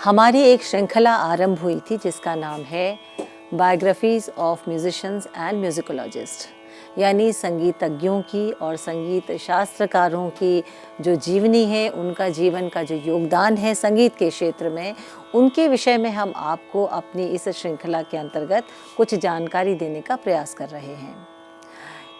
हमारी एक श्रृंखला आरंभ हुई थी जिसका नाम है बायोग्राफीज ऑफ म्यूजिशियंस एंड म्यूजिकोलॉजिस्ट, यानी संगीतज्ञों की और संगीत शास्त्रकारों की जो जीवनी है, उनका जीवन का जो योगदान है संगीत के क्षेत्र में, उनके विषय में हम आपको अपनी इस श्रृंखला के अंतर्गत कुछ जानकारी देने का प्रयास कर रहे हैं।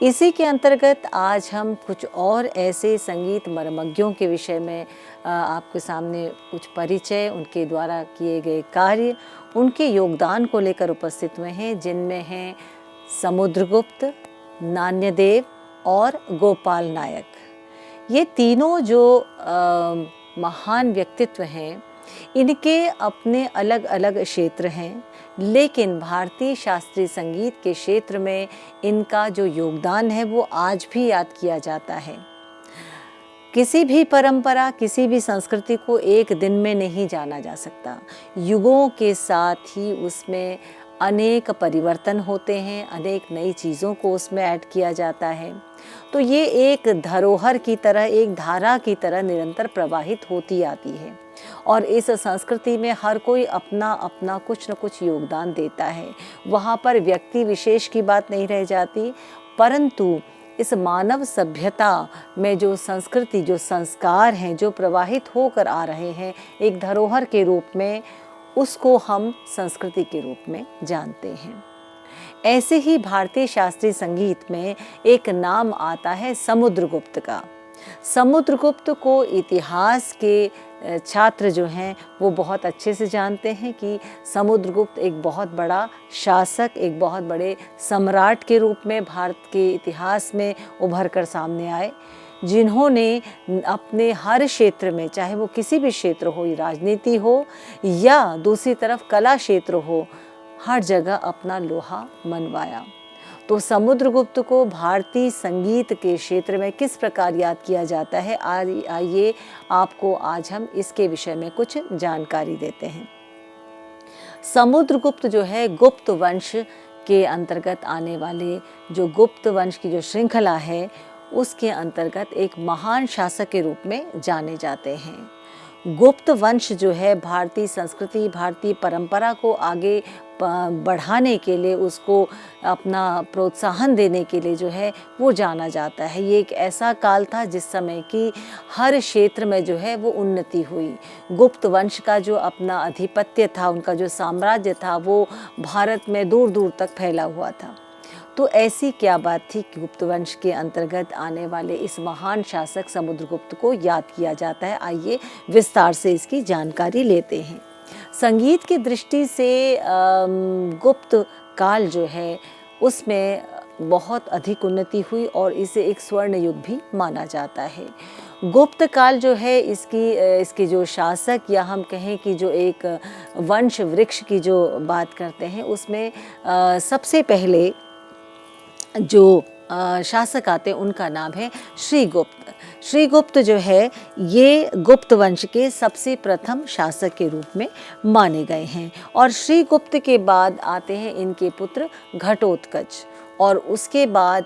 इसी के अंतर्गत आज हम कुछ और ऐसे संगीत मर्मज्ञों के विषय में आपके सामने कुछ परिचय, उनके द्वारा किए गए कार्य, उनके योगदान को लेकर उपस्थित हुए हैं, जिनमें हैं समुद्रगुप्त, नान्यदेव और गोपाल नायक। ये तीनों जो महान व्यक्तित्व हैं, इनके अपने अलग अलग क्षेत्र हैं, लेकिन भारतीय शास्त्रीय संगीत के क्षेत्र में इनका जो योगदान है वो आज भी याद किया जाता है। किसी भी परंपरा, किसी भी संस्कृति को एक दिन में नहीं जाना जा सकता। युगों के साथ ही उसमें अनेक परिवर्तन होते हैं, अनेक नई चीज़ों को उसमें ऐड किया जाता है। तो ये एक धरोहर की तरह, एक धारा की तरह निरंतर प्रवाहित होती आती है और इस संस्कृति में हर कोई अपना अपना कुछ न कुछ योगदान देता है। वहाँ पर व्यक्ति विशेष की बात नहीं रह जाती, परंतु इस मानव सभ्यता में जो संस्कृति, जो संस्कार हैं, जो प्रवाहित होकर आ रहे हैं एक धरोहर के रूप में, उसको हम संस्कृति के रूप में जानते हैं। ऐसे ही भारतीय शास्त्रीय संगीत में एक नाम आता है समुद्रगुप्त का। समुद्रगुप्त को इतिहास के छात्र जो हैं वो बहुत अच्छे से जानते हैं कि समुद्रगुप्त एक बहुत बड़ा शासक, एक बहुत बड़े सम्राट के रूप में भारत के इतिहास में उभर कर सामने आए, जिन्होंने अपने हर क्षेत्र में, चाहे वो किसी भी क्षेत्र हो, राजनीति हो या दूसरी तरफ कला क्षेत्र हो, हर जगह अपना लोहा मनवाया। तो समुद्रगुप्त को भारतीय संगीत के क्षेत्र में किस प्रकार याद किया जाता है, आइए आपको आज हम इसके विषय में कुछ जानकारी देते हैं। समुद्रगुप्त जो है, गुप्त वंश के अंतर्गत आने वाले, जो गुप्त वंश की जो श्रृंखला है उसके अंतर्गत एक महान शासक के रूप में जाने जाते हैं। गुप्त वंश जो है भारतीय संस्कृति, भारतीय परंपरा को आगे बढ़ाने के लिए, उसको अपना प्रोत्साहन देने के लिए जो है वो जाना जाता है। ये एक ऐसा काल था जिस समय की हर क्षेत्र में जो है वो उन्नति हुई। गुप्त वंश का जो अपना आधिपत्य था, उनका जो साम्राज्य था, वो भारत में दूर दूर तक फैला हुआ था। तो ऐसी क्या बात थी कि गुप्त वंश के अंतर्गत आने वाले इस महान शासक समुद्रगुप्त को याद किया जाता है। आइए विस्तार से इसकी जानकारी लेते हैं। संगीत की दृष्टि से गुप्त काल जो है उसमें बहुत अधिक उन्नति हुई और इसे एक स्वर्ण युग भी माना जाता है। गुप्त काल जो है इसकी जो शासक, या हम कहें कि जो एक वंश वृक्ष की जो बात करते हैं, उसमें सबसे पहले जो शासक आते हैं उनका नाम है श्रीगुप्त। श्रीगुप्त जो है ये गुप्त वंश के सबसे प्रथम शासक के रूप में माने गए हैं। और श्रीगुप्त के बाद आते हैं इनके पुत्र घटोत्कच, और उसके बाद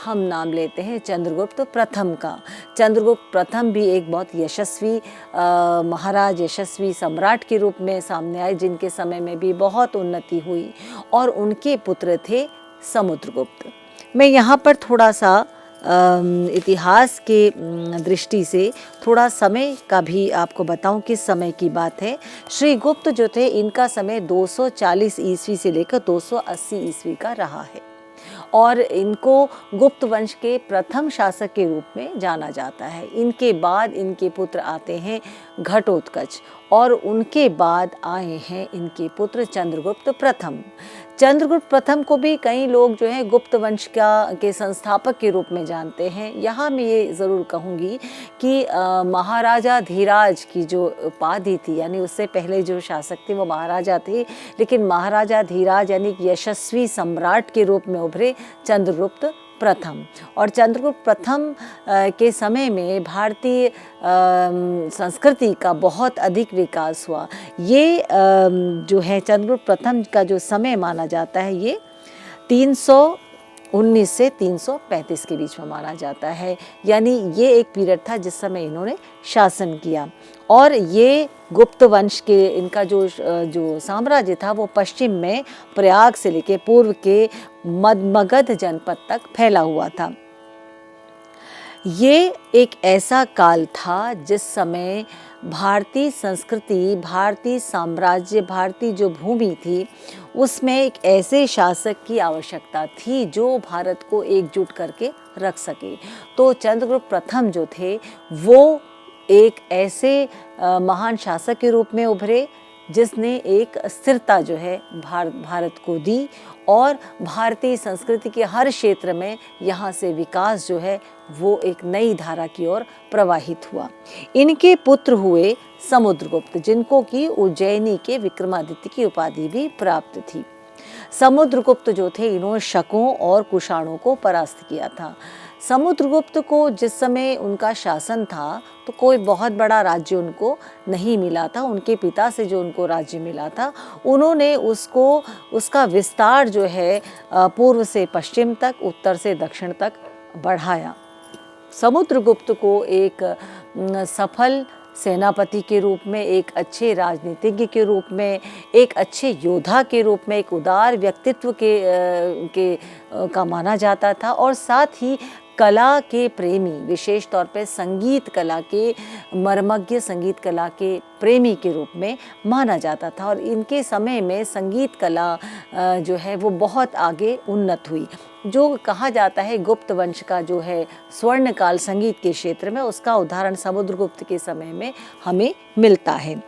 हम नाम लेते हैं चंद्रगुप्त प्रथम का। चंद्रगुप्त प्रथम भी एक बहुत यशस्वी महाराज, यशस्वी सम्राट के रूप में सामने आए, जिनके समय में भी बहुत उन्नति हुई, और उनके पुत्र थे समुद्रगुप्त। मैं यहाँ पर थोड़ा सा इतिहास के दृष्टि से थोड़ा समय का भी आपको बताऊं किस समय की बात है। श्रीगुप्त जो थे, इनका समय 240 ईस्वी से लेकर 280 ईस्वी का रहा है, और इनको गुप्त वंश के प्रथम शासक के रूप में जाना जाता है। इनके बाद इनके पुत्र आते हैं घटोत्कच, और उनके बाद आए हैं इनके पुत्र चंद्रगुप्त प्रथम। चंद्रगुप्त प्रथम को भी कई लोग जो है गुप्त वंश के संस्थापक के रूप में जानते हैं। यहाँ मैं ये ज़रूर कहूँगी कि महाराजा धीराज की जो उपाधि थी, यानी उससे पहले जो शासक थे वो महाराजा थे, लेकिन महाराजा धीराज यानी यशस्वी सम्राट के रूप में उभरे चंद्रगुप्त प्रथम। और चंद्रगुप्त प्रथम के समय में भारतीय संस्कृति का बहुत अधिक विकास हुआ। ये जो है चंद्रगुप्त प्रथम का जो समय माना जाता है, ये 19 से 335 के बीच में माना जाता है। यानी ये एक पीरियड था जिस समय इन्होंने शासन किया। और ये गुप्त वंश के इनका जो साम्राज्य था वो पश्चिम में प्रयाग से लेकर पूर्व के मगध जनपद तक फैला हुआ था। ये एक ऐसा काल था जिस समय भारतीय संस्कृति, भारतीय साम्राज्य, भारतीय जो भूमि थी उसमें एक ऐसे शासक की आवश्यकता थी जो भारत को एकजुट करके रख सके। तो चंद्रगुप्त प्रथम जो थे वो एक ऐसे महान शासक के रूप में उभरे जिसने एक स्थिरता जो है भारत को दी और भारतीय संस्कृति के हर क्षेत्र में यहाँ से विकास जो है वो एक नई धारा की ओर प्रवाहित हुआ। इनके पुत्र हुए समुद्रगुप्त, जिनको कि उज्जैनी के विक्रमादित्य की उपाधि भी प्राप्त थी। समुद्रगुप्त जो थे इन्होंने शकों और कुषाणों को परास्त किया था। समुद्रगुप्त को जिस समय उनका शासन था तो कोई बहुत बड़ा राज्य उनको नहीं मिला था। उनके पिता से जो उनको राज्य मिला था उन्होंने उसका विस्तार जो है पूर्व से पश्चिम तक, उत्तर से दक्षिण तक बढ़ाया। समुद्रगुप्त को एक सफल सेनापति के रूप में, एक अच्छे राजनीतिज्ञ के रूप में, एक अच्छे योद्धा के रूप में, एक उदार व्यक्तित्व का माना जाता था और साथ ही कला के प्रेमी, विशेष तौर पे संगीत कला के मर्मज्ञ, संगीत कला के प्रेमी के रूप में माना जाता था। और इनके समय में संगीत कला जो है वो बहुत आगे उन्नत हुई। जो कहा जाता है गुप्त वंश का जो है स्वर्ण काल संगीत के क्षेत्र में, उसका उदाहरण समुद्रगुप्त के समय में हमें मिलता है।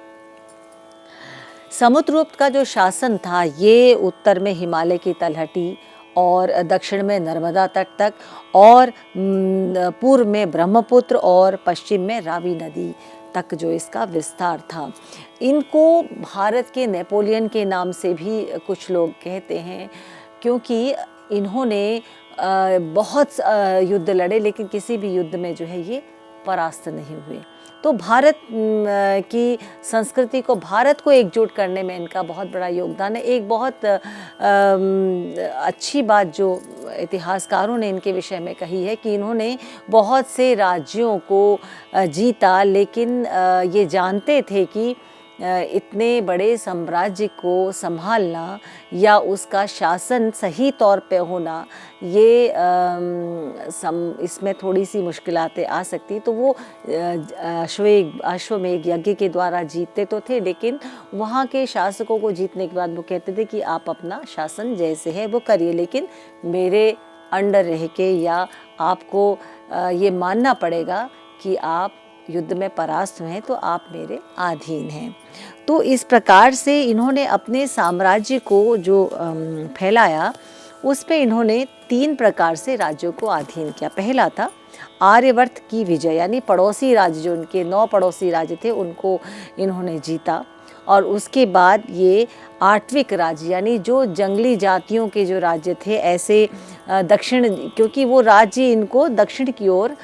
समुद्रगुप्त का जो शासन था ये उत्तर में हिमालय की तलहटी और दक्षिण में नर्मदा तट तक और पूर्व में ब्रह्मपुत्र और पश्चिम में रावी नदी तक जो इसका विस्तार था। इनको भारत के नेपोलियन के नाम से भी कुछ लोग कहते हैं, क्योंकि इन्होंने बहुत युद्ध लड़े लेकिन किसी भी युद्ध में जो है ये परास्त नहीं हुए। तो भारत की संस्कृति को, भारत को एकजुट करने में इनका बहुत बड़ा योगदान है। एक बहुत अच्छी बात जो इतिहासकारों ने इनके विषय में कही है कि इन्होंने बहुत से राज्यों को जीता, लेकिन ये जानते थे कि इतने बड़े साम्राज्य को संभालना या उसका शासन सही तौर पे होना, ये इसमें थोड़ी सी मुश्किलातें आ सकती। तो वो अश्वमेध यज्ञ के द्वारा जीतते तो थे, लेकिन वहाँ के शासकों को जीतने के बाद वो कहते थे कि आप अपना शासन जैसे है वो करिए, लेकिन मेरे अंडर रह के, या आपको ये मानना पड़ेगा कि आप युद्ध में परास्त हुए हैं तो आप मेरे अधीन हैं। तो इस प्रकार से इन्होंने अपने साम्राज्य को जो फैलाया, उस पे इन्होंने 3 प्रकार से राज्यों को अधीन किया। पहला था आर्यवर्त की विजय, यानी पड़ोसी राज्य, जो उनके 9 पड़ोसी राज्य थे उनको इन्होंने जीता। और उसके बाद ये आठविक राज्य, यानी जो जंगली जातियों के जो राज्य थे, ऐसे दक्षिण, क्योंकि वो राज्य इनको दक्षिण की ओर,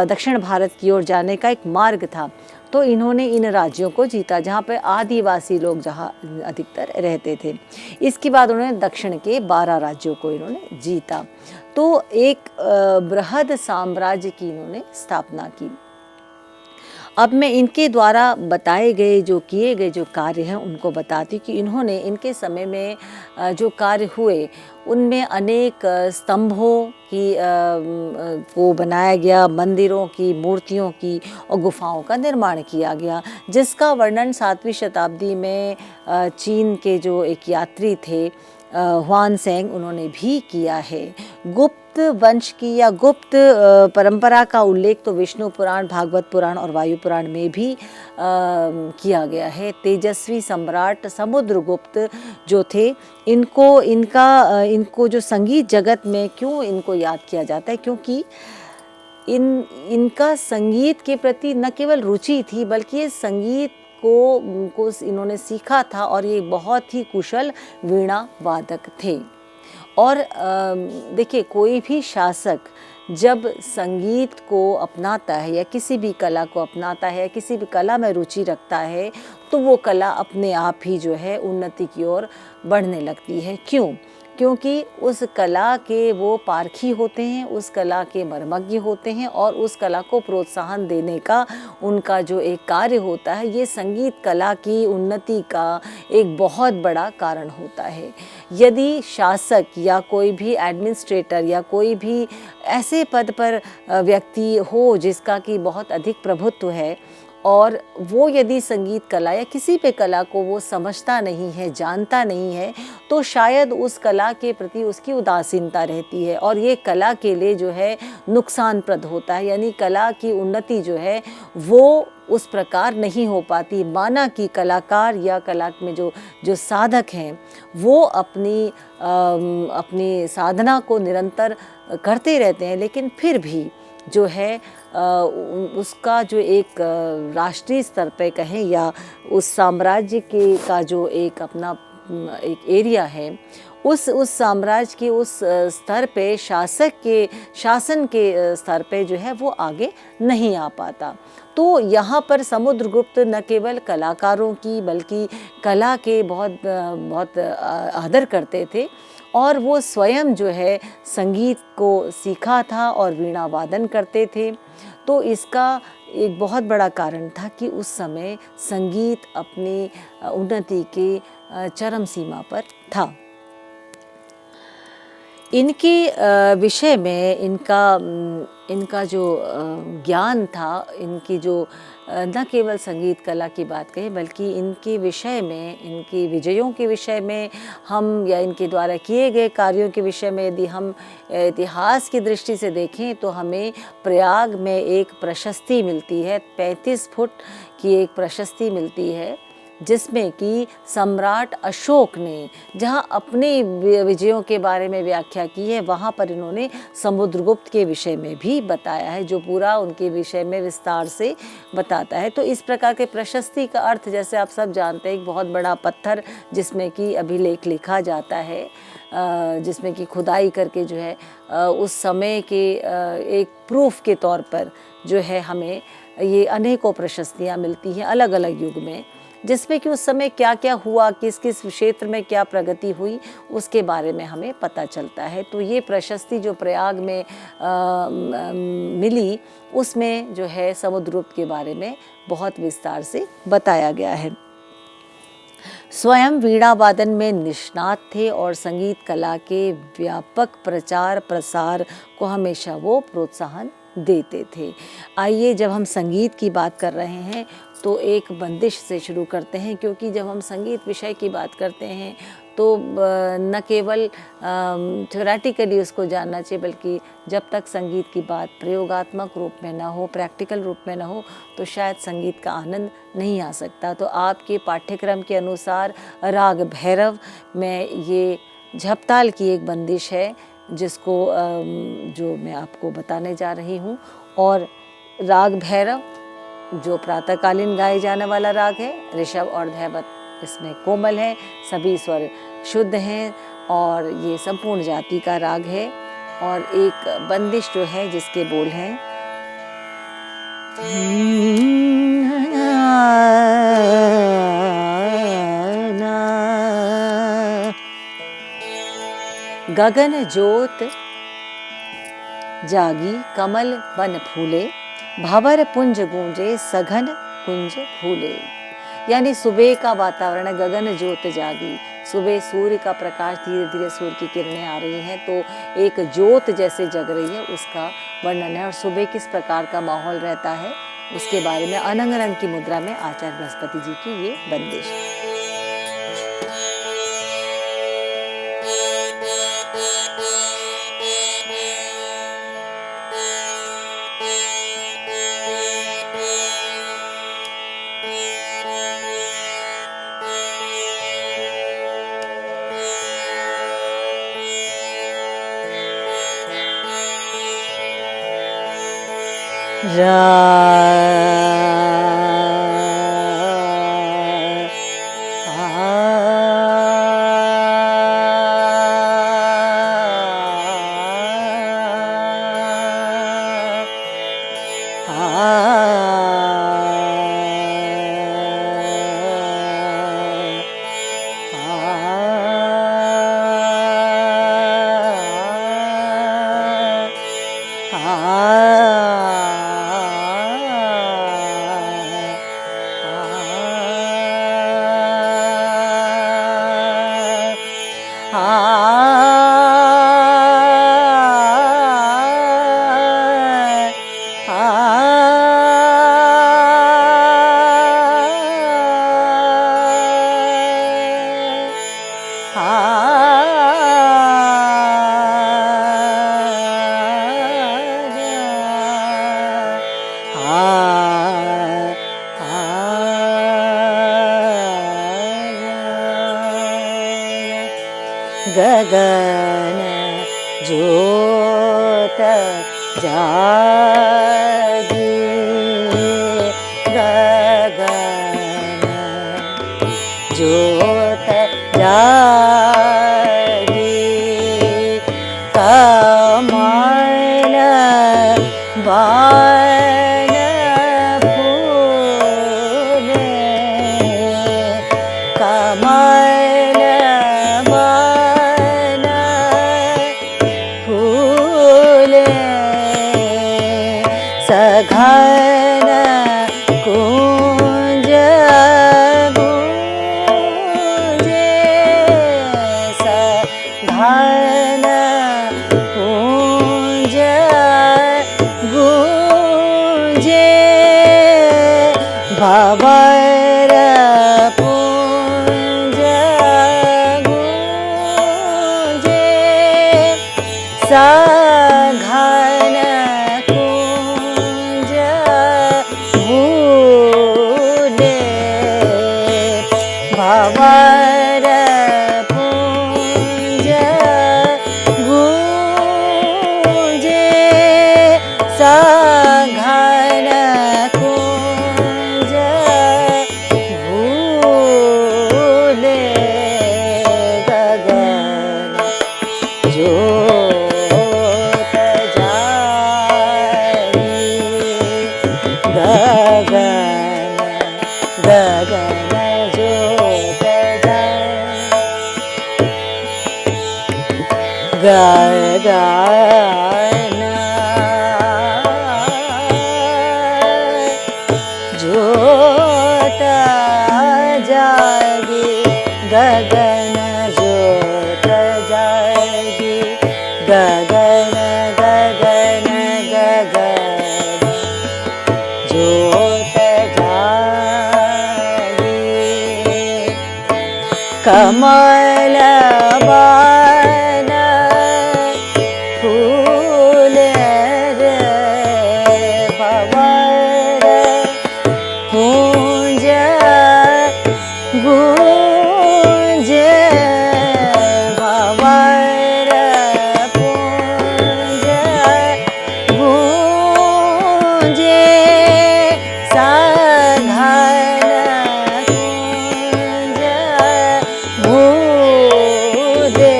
दक्षिण भारत की ओर जाने का एक मार्ग था, तो इन्होंने इन राज्यों को जीता जहाँ पे आदिवासी लोग जहाँ अधिकतर रहते थे। इसके बाद उन्होंने दक्षिण के 12 राज्यों को इन्होंने जीता। तो एक बृहद साम्राज्य की इन्होंने स्थापना की। अब मैं इनके द्वारा बताए गए जो किए गए जो कार्य हैं उनको बताती हूँ कि इन्होंने, इनके समय में जो कार्य हुए उनमें अनेक स्तंभों की को बनाया गया, मंदिरों की, मूर्तियों की और गुफाओं का निर्माण किया गया, जिसका वर्णन 7वीं शताब्दी में चीन के जो एक यात्री थे ह्वानसेंग, उन्होंने भी किया है। गुप्त वंश की या गुप्त परंपरा का उल्लेख तो विष्णु पुराण, भागवत पुराण और वायु पुराण में भी किया गया है। तेजस्वी सम्राट समुद्रगुप्त जो थे, इनको जो संगीत जगत में क्यों इनको याद किया जाता है, क्योंकि इनका संगीत के प्रति न केवल रुचि थी बल्कि ये संगीत को इन्होंने सीखा था और ये बहुत ही कुशल वीणा वादक थे। और देखिए, कोई भी शासक जब संगीत को अपनाता है या किसी भी कला को अपनाता है या किसी भी कला में रुचि रखता है, तो वो कला अपने आप ही जो है उन्नति की ओर बढ़ने लगती है। क्यों? क्योंकि उस कला के वो पारखी होते हैं, उस कला के मर्मज्ञ होते हैं और उस कला को प्रोत्साहन देने का उनका जो एक कार्य होता है, ये संगीत कला की उन्नति का एक बहुत बड़ा कारण होता है। यदि शासक या कोई भी एडमिनिस्ट्रेटर या कोई भी ऐसे पद पर व्यक्ति हो जिसका कि बहुत अधिक प्रभुत्व है और वो यदि संगीत कला या किसी भी कला को वो समझता नहीं है, जानता नहीं है, तो शायद उस कला के प्रति उसकी उदासीनता रहती है और ये कला के लिए जो है नुकसानप्रद होता है। यानी कला की उन्नति जो है वो उस प्रकार नहीं हो पाती। माना कि कलाकार या कला में जो साधक हैं वो अपनी साधना को निरंतर करते रहते हैं, लेकिन फिर भी जो है उसका जो एक राष्ट्रीय स्तर पे कहें या उस साम्राज्य के का जो एक अपना एक एरिया है, उस साम्राज्य के उस स्तर पे शासन के स्तर पे जो है वो आगे नहीं आ पाता। तो यहाँ पर समुद्रगुप्त न केवल कलाकारों की बल्कि कला के बहुत आदर करते थे और वो स्वयं जो है संगीत को सीखा था और वीणा वादन करते थे। तो इसका एक बहुत बड़ा कारण था कि उस समय संगीत अपनी उन्नति के चरम सीमा पर था। इनके विषय में इनका जो ज्ञान था, इनकी जो न केवल संगीत कला की बात कहें बल्कि इनके विषय में, इनकी विजयों के विषय में हम या इनके द्वारा किए गए कार्यों के विषय में यदि हम इतिहास की दृष्टि से देखें तो हमें प्रयाग में एक प्रशस्ति मिलती है, 35 फुट की एक प्रशस्ति मिलती है, जिसमें कि सम्राट अशोक ने जहाँ अपने विजयों के बारे में व्याख्या की है, वहाँ पर इन्होंने समुद्रगुप्त के विषय में भी बताया है, जो पूरा उनके विषय में विस्तार से बताता है। तो इस प्रकार के प्रशस्ति का अर्थ, जैसे आप सब जानते हैं, एक बहुत बड़ा पत्थर जिसमें कि अभिलेख लिखा जाता है, जिसमें कि खुदाई करके जो है उस समय के एक प्रूफ के तौर पर जो है हमें ये अनेकों प्रशस्तियाँ मिलती हैं अलग अलग युग में, जिसमें कि उस समय क्या क्या हुआ, किस किस क्षेत्र में क्या प्रगति हुई, उसके बारे में हमें पता चलता है। तो ये प्रशस्ति जो प्रयाग में मिली, उसमें जो है समुद्रगुप्त के बारे में बहुत विस्तार से बताया गया है। स्वयं वीणा वादन में निष्णात थे और संगीत कला के व्यापक प्रचार प्रसार को हमेशा वो प्रोत्साहन देते थे। आइए, जब हम संगीत की बात कर रहे हैं तो एक बंदिश से शुरू करते हैं, क्योंकि जब हम संगीत विषय की बात करते हैं तो न केवल थ्योरेटिकली उसको जानना चाहिए, बल्कि जब तक संगीत की बात प्रयोगात्मक रूप में ना हो, प्रैक्टिकल रूप में ना हो, तो शायद संगीत का आनंद नहीं आ सकता। तो आपके पाठ्यक्रम के अनुसार राग भैरव में ये झपताल की एक बंदिश है, जिसको जो मैं आपको बताने जा रही हूँ। और राग भैरव जो प्रातःकालीन गाए जाने वाला राग है, ऋषभ और धैवत इसमें कोमल है, सभी स्वर शुद्ध हैं और ये संपूर्ण जाति का राग है। और एक बंदिश जो है जिसके बोल हैं, गगन जोत जागी कमल बन फूले, भंवर पुंज गूंजे सघन कुंज फूले। यानी सुबह का वातावरण है, गगन जोत जागी, सुबह सूर्य का प्रकाश, धीरे धीरे सूर्य की किरणें आ रही हैं, तो एक जोत जैसे जग रही है, उसका वर्णन है। और सुबह किस प्रकार का माहौल रहता है उसके बारे में अनंग रंग की मुद्रा में आचार्य बृहस्पति जी की ये बंदिश। गगन ज्योत जागी, गगन ज्योत जागी, कमल बान फूले, कमल बान फूले, सघन कुंज गूंजे, सघन कुंज गूंजे, भंवर पुंज गूंजे, सघन कुंज गूंजे, भंवर पुंज गूंजे, सघन कुंज गूंजे, गगन ज्योत जागी, गगन गगन ज्योत जागी, गगन ज्योत जागी, गगन ज्योत जागी, गगन गगन गगन ज्योत जागी, कमल बान फूले रे, भंवर पुंज गूंजे, भंवर पुंज गूंजे, सघन कुंज गूंजे,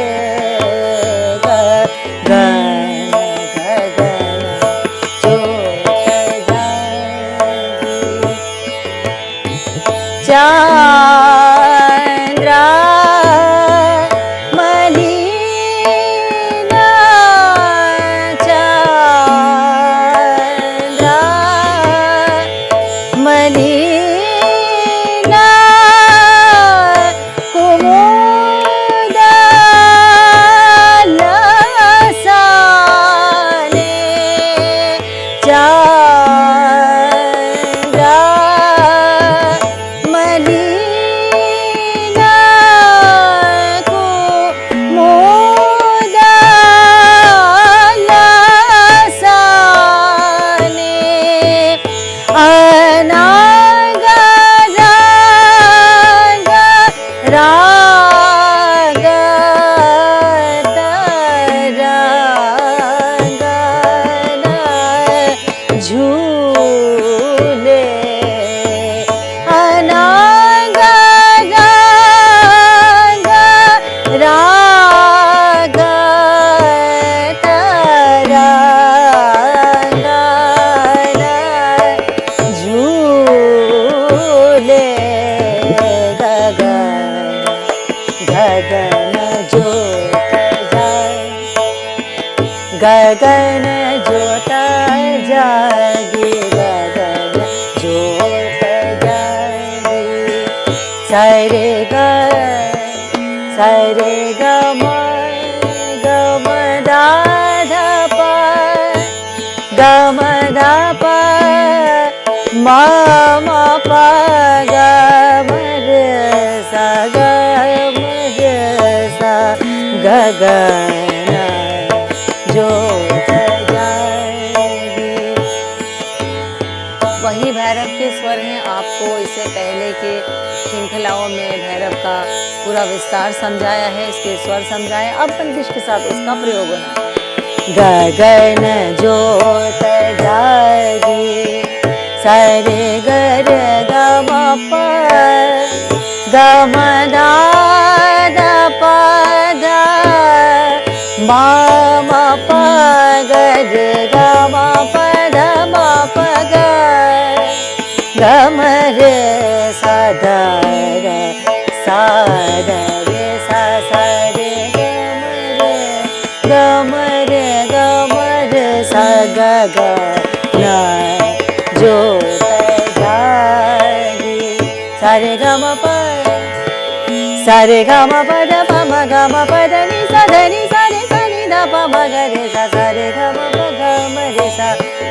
गगन गगन ज्योत जागी, चांद्रा मलिना, चांद्रा मलिना, कुमुद लसाने, चांद्रा मलिना, कुमुद लसाने, अनाग राग राग तरंगन झूले, अनाग राग राग तरंगन झूले, गगन गगन ज्योत जागी, गगन ज्योत जागी, गगन ज्योत जागी, सरे ग म गगन जोत जाएगी। वही भैरव के स्वर हैं। आपको इससे पहले के श्रृंखलाओं में भैरव का पूरा विस्तार समझाया है, इसके स्वर समझाए। अब बंदिश के साथ उसका प्रयोग होना है। गगन जोत जागी सरे गर गम प गम दाद पद माम प गज गम पद म प ग गम रे सदर साद रे सा सा रे गम रे सा ग ग न जोत जागी सारे गम प सारे गम पद प म गम पद नि सा ध नि सा रे सा नि ध प म ग रे सा सा रे गम प गम रे सा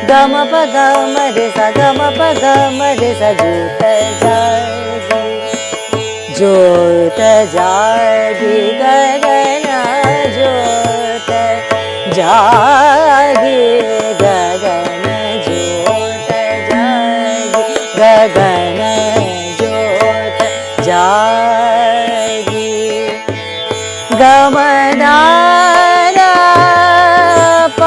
गम प गम रे सा गम प गम रे सा जोत जागी गगन जोत जागी गगन जोत जागी गगन जोत जागी गमदार प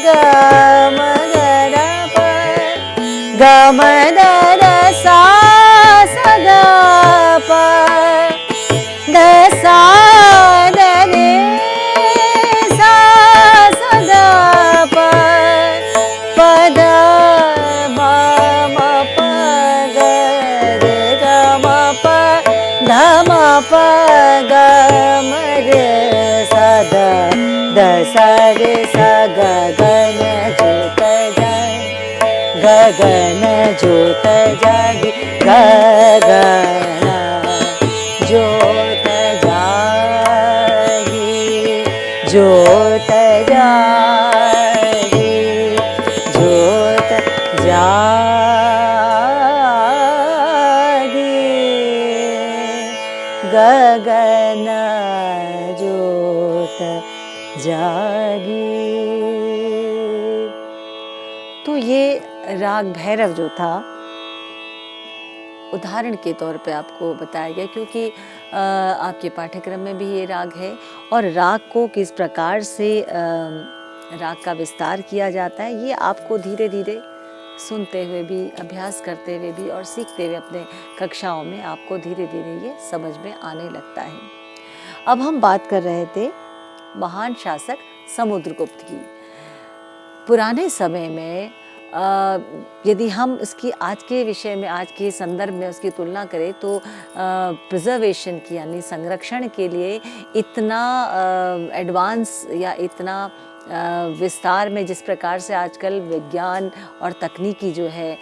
गमगरा प गमदर सा सदा प दसा दरे सा सदा प पद म प ग रे ग म प ध म प ग म रे सा द द सा रे सा गगन जोत जागी गगन जोत जागी गगन जोत जागी जोत जागी जोत जागी गगन जोत जागी। तो ये राग भैरव जो था उदाहरण के तौर पे आपको बताया गया, क्योंकि आपके पाठ्यक्रम में भी ये राग है और राग को किस प्रकार से राग का विस्तार किया जाता है ये आपको धीरे धीरे सुनते हुए भी, अभ्यास करते हुए भी और सीखते हुए अपने कक्षाओं में आपको धीरे धीरे ये समझ में आने लगता है। अब हम बात कर रहे थे महान शासक समुद्रगुप्त की। पुराने समय में यदि हम इसकी आज के विषय में, आज के संदर्भ में उसकी तुलना करें तो प्रिजर्वेशन की यानी संरक्षण के लिए इतना एडवांस या इतना विस्तार में जिस प्रकार से आजकल विज्ञान और तकनीकी जो है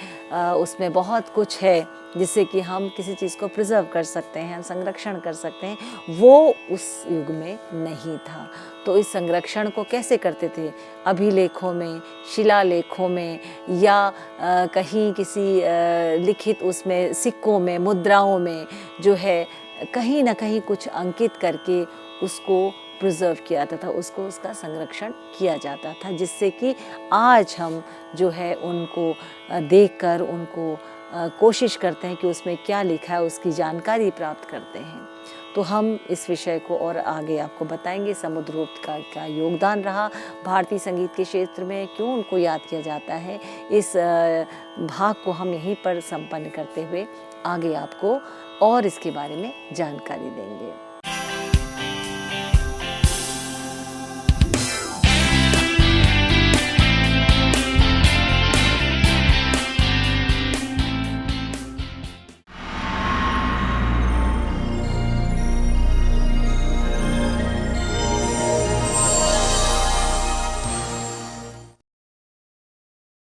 उसमें बहुत कुछ है जिससे कि हम किसी चीज़ को प्रिजर्व कर सकते हैं, हम संरक्षण कर सकते हैं, वो उस युग में नहीं था। तो इस संरक्षण को कैसे करते थे? अभिलेखों में, शिलालेखों में या कहीं किसी लिखित उसमें सिक्कों में, मुद्राओं में जो है कहीं ना कहीं कुछ अंकित करके उसको प्रिजर्व किया जाता था, उसको उसका संरक्षण किया जाता था, जिससे कि आज हम जो है उनको देखकर उनको कोशिश करते हैं कि उसमें क्या लिखा है उसकी जानकारी प्राप्त करते हैं। तो हम इस विषय को और आगे आपको बताएंगे, समुद्रगुप्त का क्या योगदान रहा भारतीय संगीत के क्षेत्र में, क्यों उनको याद किया जाता है। इस भाग को हम यहीं पर संपन्न करते हुए आगे आपको और इसके बारे में जानकारी देंगे।